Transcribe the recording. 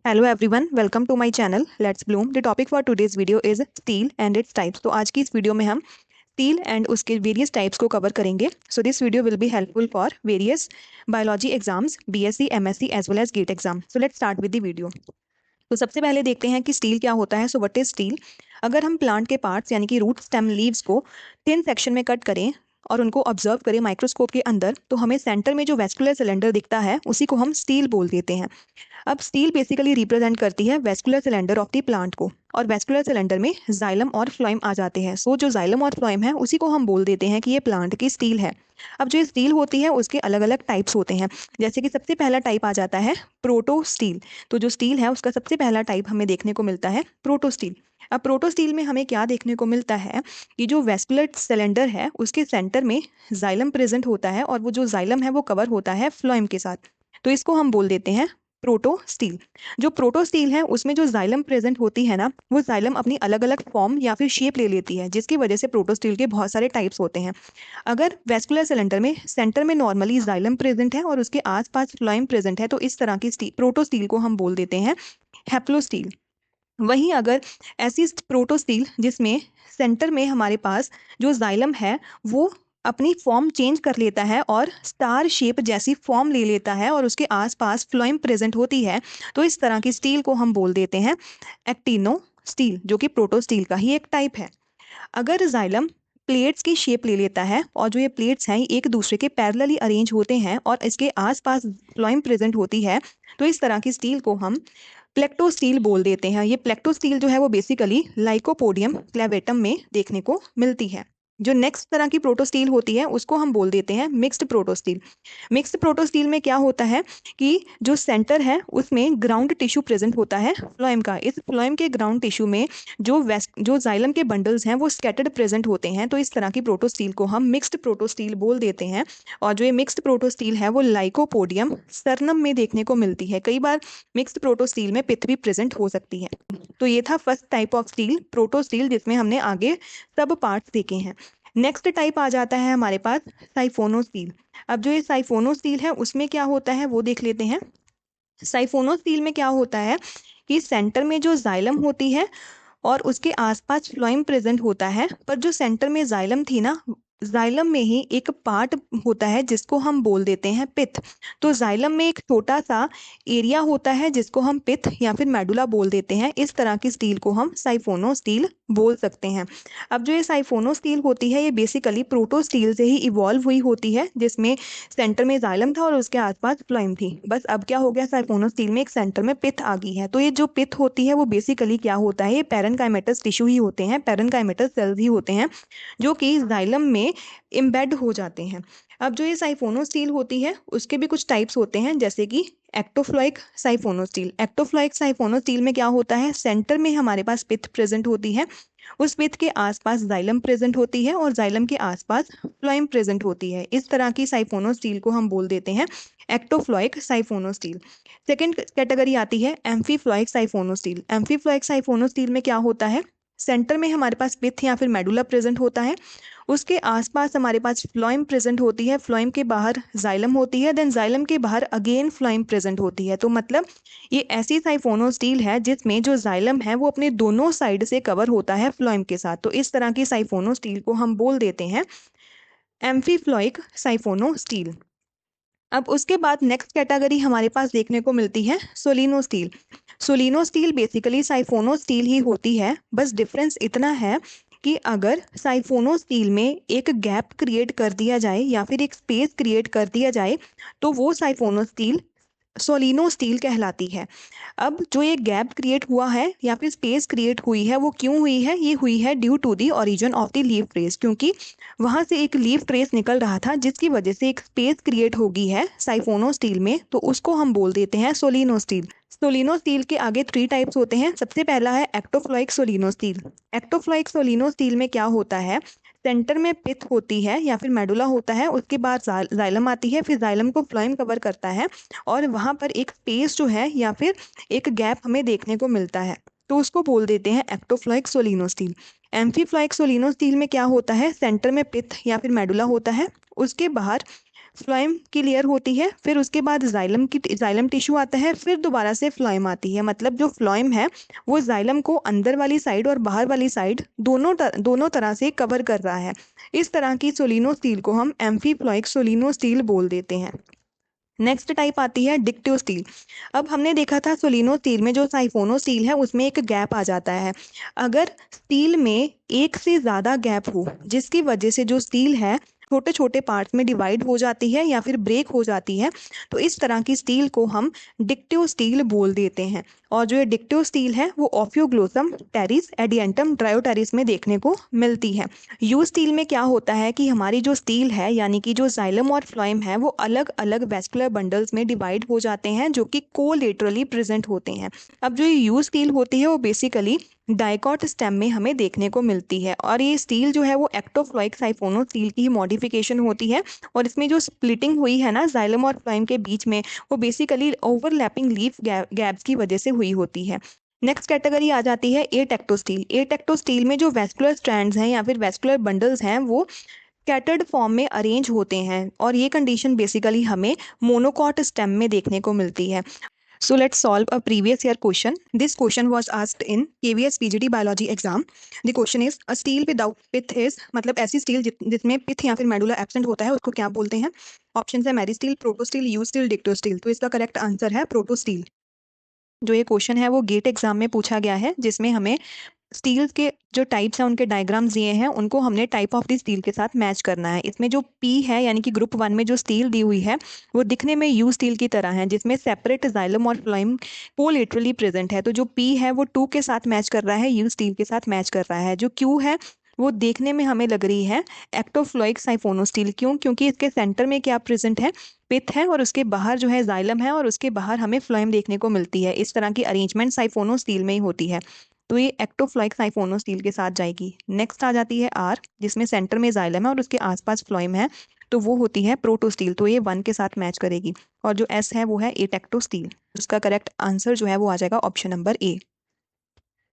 Hello everyone, welcome to my channel Let's Bloom. The topic for today's video is steel and its types. तो आज की इस video में हम steel and उसके वेरियस टाइप्स को कवर करेंगे. So this video will be helpful for various biology exams, BSc, MSc as well as GATE exam. So let's start with the video. तो सबसे पहले देखते हैं कि स्टील क्या होता है. So what is steel? अगर हम प्लांट के पार्ट्स यानी कि रूट, स्टेम, लीव्स को थिन सेक्शन में कट करें और उनको ऑब्जर्व करें माइक्रोस्कोप के अंदर, तो हमें सेंटर में जो वेस्कुलर सिलेंडर दिखता है उसी को हम स्टील बोल देते हैं. अब स्टील बेसिकली रिप्रेजेंट करती है vascular cylinder of the plant को, और वेस्कुलर सिलेंडर में जाइलम और फ्लोएम आ जाते हैं. सो जो जाइलम और फ्लोएम है उसी को हम बोल देते हैं कि ये प्लांट की स्टील है. अब जो ये स्टील होती है उसके अलग अलग टाइप्स होते हैं. जैसे कि सबसे पहला टाइप आ जाता है प्रोटो स्टील. तो जो स्टील है उसका सबसे पहला टाइप हमें देखने को मिलता है प्रोटो स्टील. अब प्रोटो स्टील में हमें क्या देखने को मिलता है कि जो वेस्कुलर सिलेंडर है उसके सेंटर में जाइलम प्रेजेंट होता है, और वो जो जाइलम है वो कवर होता है फ्लोएम के साथ. तो इसको हम बोल देते हैं प्रोटो स्टील. जो प्रोटो स्टील है उसमें जो जाइलम प्रेजेंट होती है ना, वो जाइलम अपनी अलग अलग फॉर्म या फिर शेप ले लेती है, जिसकी वजह से प्रोटो स्टील के बहुत सारे टाइप्स होते हैं. अगर वेस्कुलर सिलेंडर में सेंटर में नॉर्मली जाइलम प्रेजेंट है और उसके आसपास फ्लोएम प्रेजेंट है, तो इस तरह की प्रोटो स्टील को हम बोल देते हैं हैप्लो स्टील. वहीं अगर ऐसी प्रोटो स्टील जिसमें सेंटर में हमारे पास जो जाइलम है वो अपनी फॉर्म चेंज कर लेता है और स्टार शेप जैसी फॉर्म ले लेता है और उसके आसपास फ्लोएम प्रेजेंट होती है, तो इस तरह की स्टील को हम बोल देते हैं एक्टिनो स्टील, जो कि प्रोटो स्टील का ही एक टाइप है. अगर जाइलम प्लेट्स की शेप ले लेता है और जो ये प्लेट्स हैं ये एक दूसरे के पैरेलली अरेंज होते हैं और इसके आसपास फ्लोएम प्रेजेंट होती है, तो इस तरह की स्टील को हम प्लेक्टो स्टील बोल देते हैं. ये प्लेक्टो स्टील जो है वो बेसिकली लाइकोपोडियम क्लेवेटम में देखने को मिलती है. जो नेक्स्ट तरह की प्रोटो स्टील होती है उसको हम बोल देते हैं mixed proto steel. Mixed proto steel में क्या होता है कि जो सेंटर है उसमें ग्राउंड टिश्यू प्रेजेंट होता है फ्लोएम का. इस फ्लोएम के ग्राउंड टिश्यू में जो जाइलम के बंडल्स हैं वो स्कैटर्ड प्रेजेंट होते हैं, तो इस तरह की प्रोटो स्टील को हम मिक्स्ड प्रोटो स्टील बोल देते हैं. और जो ये मिक्स्ड प्रोटो स्टील है वो लाइकोपोडियम सरनम में देखने को मिलती है. कई बार मिक्स्ड प्रोटो स्टील में पिथ भी प्रेजेंट हो सकती है. तो ये था first type of steel proto steel, जिसमें हमने आगे सब पार्ट्स देखे हैं. नेक्स्ट टाइप आ जाता है हमारे पास साइफोनो स्टील. अब जो ये साइफोनो स्टील है उसमें क्या होता है वो देख लेते हैं. साइफोनो स्टील में क्या होता है कि सेंटर में जो जाइलम होती है और उसके आसपास फ्लोएम प्रेजेंट होता है, पर जो सेंटर में जाइलम थी ना, जाइलम में ही एक पार्ट होता है जिसको हम बोल देते हैं पिथ. तो जाइलम में एक छोटा सा एरिया होता है जिसको हम पिथ या फिर मेडुला बोल देते हैं. इस तरह की स्टील को हम साइफोनो स्टील बोल सकते हैं. अब जो ये साइफोनो स्टील होती है ये बेसिकली प्रोटो स्टील से ही इवॉल्व हुई होती है, जिसमें सेंटर में जाइलम था और उसके आसपास फ्लोएम थी. बस अब क्या हो गया, साइफोनो स्टील में एक सेंटर में पिथ आ गई है. तो ये जो पिथ होती है वो बेसिकली क्या होता है, ये पैरेनकाइमेटस टिश्यू ही होते हैं, पैरेनकाइमेटस सेल्स ही होते हैं जो कि जाइलम में इम्बेड हो जाते हैं. अब जो ये साइफोनो स्टील होती है उसके भी कुछ टाइप्स होते हैं, जैसे कि एक्टोफ्लोइक साइफोनो स्टील. एक्टोफ्लोइक साइफोनो स्टील में क्या होता है, सेंटर में हमारे पास पिथ प्रेजेंट होती है, उस पिथ के आसपास जाइलम प्रेजेंट होती है और जाइलम के आसपास फ्लोएम प्रेजेंट होती है. इस तरह की साइफोनो स्टील को हम बोल देते हैं एक्टोफ्लोइक साइफोनो स्टील. सेकेंड कैटेगरी आती है एम्फीफ्लोइक साइफोनो स्टील. एम्फीफ्लोइक साइफोनो स्टील में क्या होता है, सेंटर में हमारे पास पिथ या फिर मेडुला प्रेजेंट होता है, उसके आसपास हमारे पास फ्लोएम प्रेजेंट होती है, फ्लोएम के बाहर जाइलम होती है, देन जाइलम के बाहर अगेन फ्लोएम प्रेजेंट होती है. तो मतलब ये ऐसी साइफोनो स्टील है जिसमें जो जाइलम है वो अपने दोनों साइड से कवर होता है फ्लोएम के साथ. तो इस तरह की साइफोनो स्टील को हम बोल देते हैं एम्फीफ्लोइक साइफोनो स्टील. अब उसके बाद नेक्स्ट कैटेगरी हमारे पास देखने को मिलती है सोलिनो स्टील. सोलिनो स्टील बेसिकली साइफोनो स्टील ही होती है, बस डिफरेंस इतना है कि अगर साइफोनो स्टील में एक गैप क्रिएट कर दिया जाए या फिर एक स्पेस क्रिएट कर दिया जाए तो वो साइफोनो स्टील सोलिनो स्टील कहलाती है. अब जो ये गैप क्रिएट हुआ है या फिर स्पेस क्रिएट हुई है वो क्यों हुई है, ये हुई है due to the origin of the leaf trace, क्योंकि वहां से एक लीफ ट्रेस निकल रहा था जिसकी वजह से एक स्पेस क्रिएट हो गई है साइफोनो स्टील में, तो उसको हम बोल देते हैं सोलिनो स्टील. सोलिनो स्टील के आगे 3 टाइप्स होते हैं. सबसे पहला है एक्टोफ्लोइक सोलिनो स्टील. एक्टोफ्लोइक सोलिनो स्टील में क्या होता है, सेंटर में पिथ होती है या फिर मेडुला होता है, उसके बाद जाइलम आती है, फिर जाइलम को फ्लोएम कवर करता है और वहां पर एक स्पेस जो है या फिर एक गैप हमें देखने को मिलता है, तो उसको बोल देते हैं एक्टोफ्लोइक सोलिनो स्टील. एम्फीफ्लोइक सोलिनो स्टील में क्या होता है, सेंटर में पिथ या फिर मेडुला होता है, उसके बाहर फ्लोएम की लेयर होती है, फिर उसके बाद जाइलम टिश्यू आता है, फिर दोबारा से फ्लोएम आती है। मतलब जो फ्लोएम है वो जाइलम को अंदर वाली साइड और बाहर वाली साइड दोनों तरह से कवर कर रहा है। इस तरह की सोलिनो स्टील को हम एम्फीफ्लोइक सोलिनो स्टील बोल देते हैं। नेक्स्ट टाइप आती है डिक्टिव स्टील। अब हमने देखा था सोलिनो स्टील में जो साइफोनो स्टील है उसमें एक गैप आ जाता है। अगर स्टील में एक से ज़्यादा गैप हो जिसकी वजह से जो स्टील है छोटे छोटे पार्ट्स में डिवाइड हो जाती है या फिर ब्रेक हो जाती है, तो इस तरह की स्टील को हम डिक्टिव स्टील बोल देते हैं। और जो ये डिक्टिव स्टील है वो ऑफ्यूग्लोसम टेरिस एडियंटम ट्रायोटेरिस में देखने को मिलती है। यू स्टील में क्या होता है कि हमारी जो स्टील है यानी कि जो जाइलम और फ्लोएम है वो अलग अलग वेस्कुलर बंडल्स में डिवाइड हो जाते हैं जो कि कोलेटरली प्रेजेंट होते हैं। अब जो ये यू स्टील होती है वो बेसिकली डाइकॉट स्टेम में हमें देखने को मिलती है, और ये स्टील जो है वो एक्टोफ्लोइक साइफोनो स्टील की मॉडिफिकेशन होती है। और इसमें जो स्प्लिटिंग हुई है ना जाइलम और फ्लोएम के बीच में, वो बेसिकली ओवरलैपिंग लीफ गैप्स की वजह से हुई होती है। नेक्स्ट कैटेगरी आ जाती है एटेक्टो स्टील। एटेक्टो स्टील में जो वेस्कुलर स्ट्रैंड्स हैं या फिर वेस्कुलर बंडल्स हैं वो स्कैटर्ड फॉर्म में अरेंज होते हैं, और ये कंडीशन बेसिकली हमें मोनोकॉट स्टेम में देखने को मिलती है। So let's solve a previous year question. This question was asked in KVS PGT biology exam. The question is a steel without pith is, मतलब ऐसी स्टील जिसमें पिथ या फिर मेडुला एब्सेंट होता है उसको क्या बोलते हैं। ऑप्शन है meristele, protostele, eustele, dictyostele. तो इसका करेक्ट आंसर है प्रोटो स्टील। जो ये क्वेश्चन है वो गेट एग्जाम में पूछा गया है, जिसमें हमें स्टील के जो टाइप्स हैं उनके डायग्राम्स दिए हैं, उनको हमने टाइप ऑफ द स्टील के साथ मैच करना है। इसमें जो पी है यानी कि ग्रुप 1 में जो स्टील दी हुई है वो दिखने में यू स्टील की तरह है, जिसमें सेपरेट जाइलम और फ्लोएम कोलेटरली प्रेजेंट है। तो जो पी है वो 2 के साथ मैच कर रहा है, यू स्टील के साथ मैच कर रहा है। जो क्यू है वो देखने में हमें लग रही है एक्टोफ्लोइक साइफोनो स्टील। क्यों? क्योंकि इसके सेंटर में क्या प्रेजेंट है, पिथ है, और उसके बाहर जो है जाइलम है, और उसके बाहर हमें फ्लोएम देखने को मिलती है। इस तरह की अरेंजमेंट साइफोनो स्टील में ही होती है, तो ये एक्टोफ्लाइक साइफोनो स्टील के साथ जाएगी। नेक्स्ट आ जाती है आर, जिसमें सेंटर में जाइलम है और उसके आसपास फ्लोएम है, तो वो होती है प्रोटो स्टील। तो ये 1 के साथ मैच करेगी। और जो एस है वो है एटेक्टो स्टील। उसका करेक्ट आंसर जो है वो आ जाएगा ऑप्शन नंबर ए।